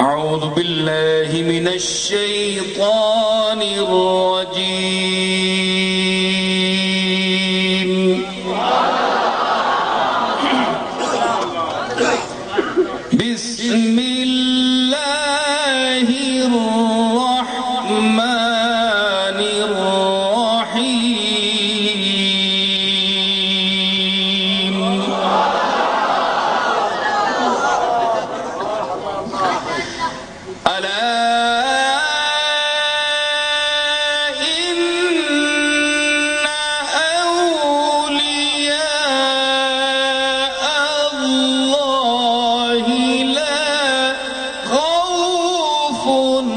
अऊज़ु बिल्लाहि मिनश शैतानिर रजीम। बिस्मिल्लाहिर रहमानिर रहीम। अला इन्ना औलिया अल्लाहि ला खौफुन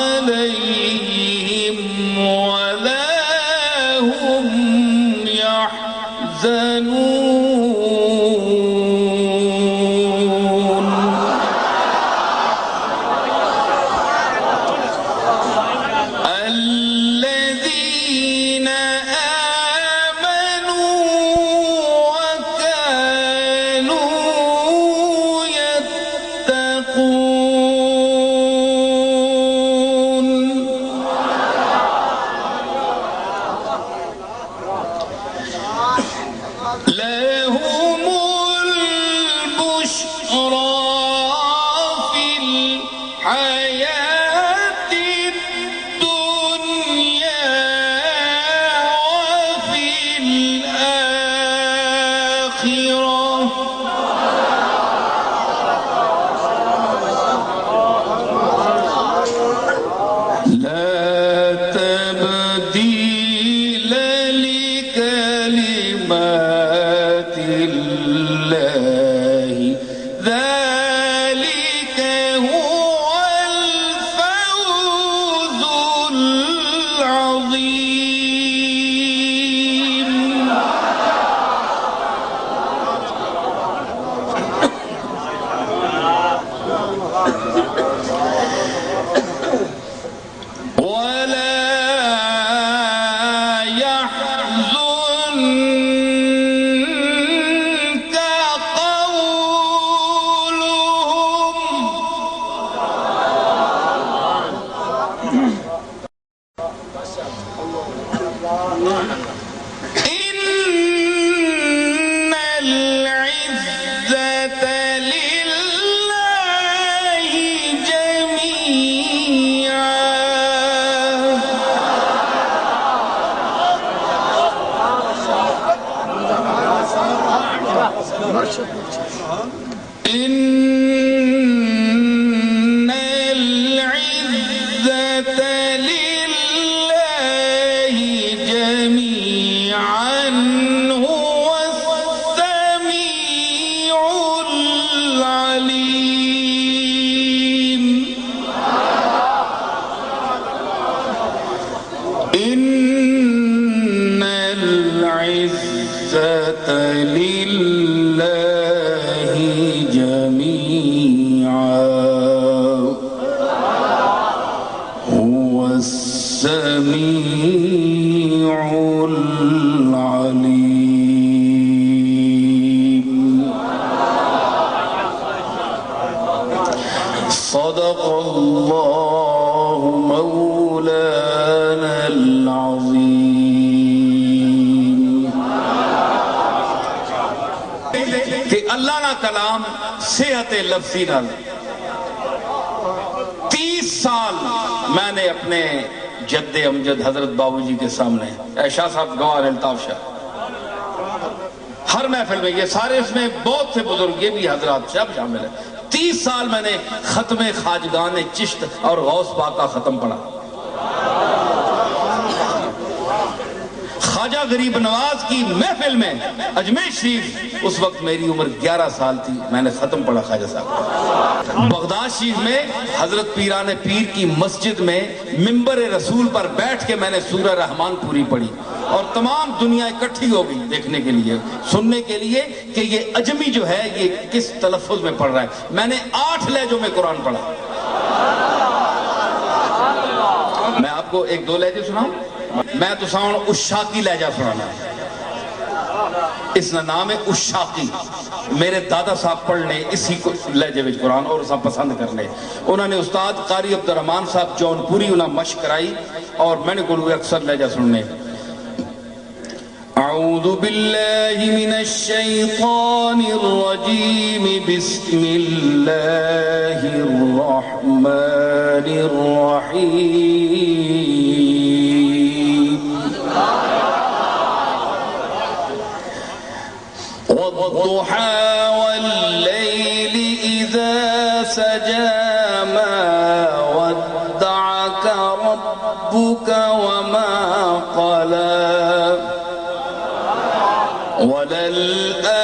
अलैहिम वला हुम यहज़नून। الذين آمنوا وكانوا يتقون لهم البشرى في الحياة الدنيا وفي الآخرة لا تبديل لكلمات الله ذلك هو الفوز العظيم। ولا يحزنك قولهم إن العزة لله جميعا إن العزة لله جميعا هو السميع العليم। إن العزة لله جميعا هو السميع العليم। صدق الله مولانا العظيम। कि अल्लाह ना कलाम सेहत लफ्जी नाल 30 साल मैंने अपने जद्दे अमजद हजरत बाबूजी के सामने शाह साहब गवाह अल्ताफ शाह हर महफिल में ये सारे इसमें बहुत से बुजुर्ग ये भी हजरात सब शामिल है। 30 साल मैंने खत्म खाजगान चिश्त और गौस पाक का खत्म पढ़ा। ख्वाजा गरीब नवाज की महफिल में अजमेर शरीफ, उस वक्त मेरी उम्र 11 साल थी, मैंने खत्म पढ़ा ख्वाजा साहब। बगदाद शरीफ में हजरत पीरान पीर की मस्जिद में मिंबर रसूल पर बैठ के मैंने सूरह रहमान पूरी पढ़ी और तमाम दुनिया इकट्ठी हो गई देखने के लिए, सुनने के लिए कि ये अजमी जो है ये किस तलफ्फुज में पढ़ रहा है। मैंने 8 लहजों में कुरान पढ़ा। मैं आपको 1-2 लहजे सुनाऊं। मैं तो उशाकी लहजा सुनाना, इसका नाम है उशाकी। मेरे दादा साहब पढ़ने इसी को लहजे विच कुरान और उसा पसंद करने। उन्होंने उस्ताद कारी अब्दुल रहमान साहब जौनपुरी उन्हें मशक कराई और मैंने को अक्सर लहजा सुनने। अऊज़ु बिल्लाहि मिनश शैतानिर रजीम बिस्मिल्लाहिर रहमानिर रहीम। वद्दुहा वल्लैलि इज़ा सजा मा वद्दअका रब्बुका वमा क़ला वलल-आखिरतु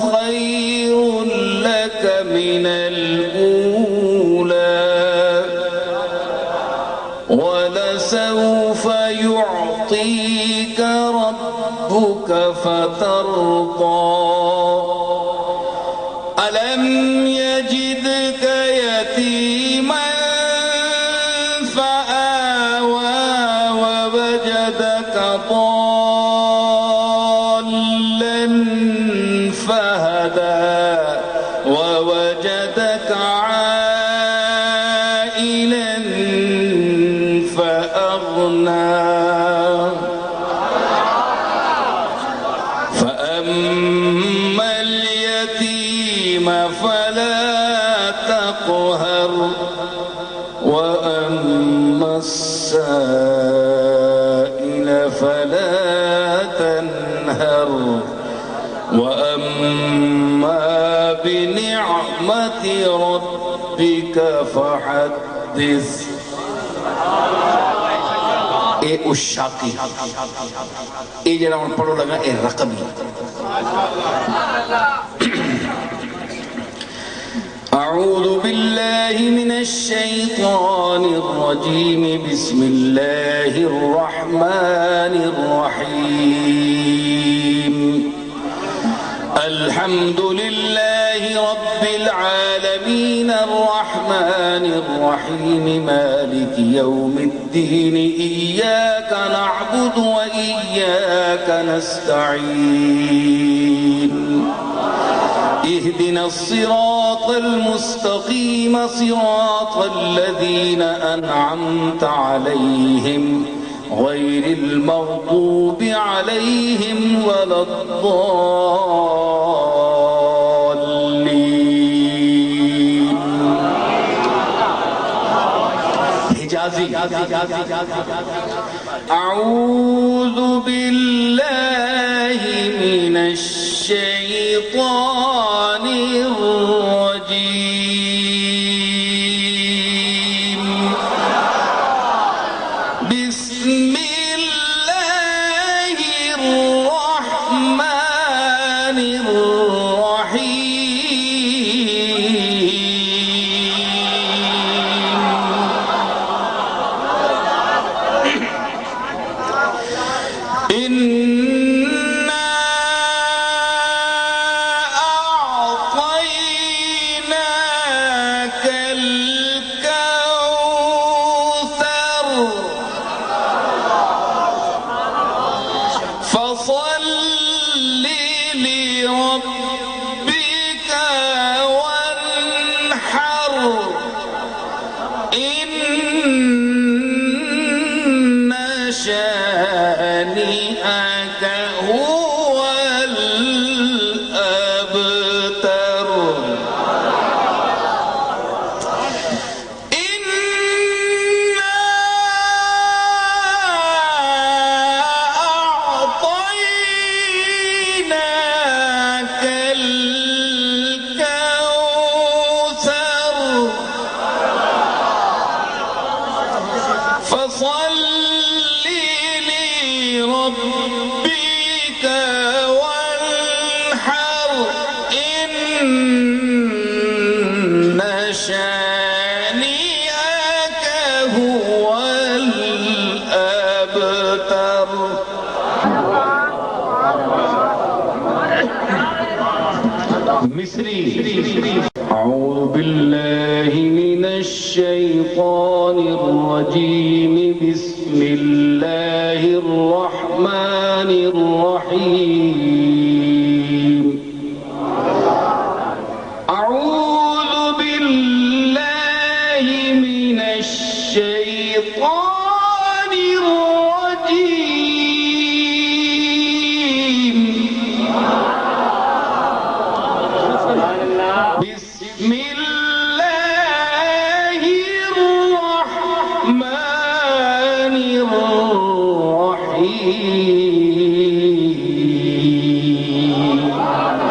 खैरुन लक मिनल ऊला वलसौफ युअतीका रब्बुका फतरदा अलम यजिदका यतीमन फआवा ववजदका ووجدك عائلا فأغنى فأما اليتيم فلا تقهر وأما السائل فلا تنهر وأما بنعمة ربك فحدث। ए उशाकी ए जरा हम पढ़ो लगा ए रकबी। अऊज़ु बिल्लाहि मिनश शैतानिर रजीम बिस्मिल्लाहिर रहमानिर रहीम। अल्हम्दुलिल्लाहि रब्बिल आलमीन अर्रहमानिर रहीम मालिकि यौमिद्दीन इय्याका नअबुदु व इय्याका नस्तईन इहदिनस सिरातल मुस्तकीम सिरातल लज़ीना अनअमता अलैहिम गैरिल मग़दूबि अलैहिम वलद्दाल्लीन। हिजाज़ी अऊज़ु बिल्लाहि मिनश शैतानिर रजीम बिस्मिल्लाहिर रहमानिर रहीम। इन्ना अअतैनाकल कौसर फसल्लि लिरब्बिका वन्हर इन्ना शानिअका हुवल अबतर। इन्ना अअतैनाकल कौसर फसल्लि लिरब्बिका वन्हर इन्ना शानिअका हुवल अबतर। मिस्री अऊज़ु बिल्लाहि मिनश शैतानिर रजीम बिस्मिल्लाहिर रहमानिर रहीम। बिस्मिल्लाहिर्रहमानिर्रहीम।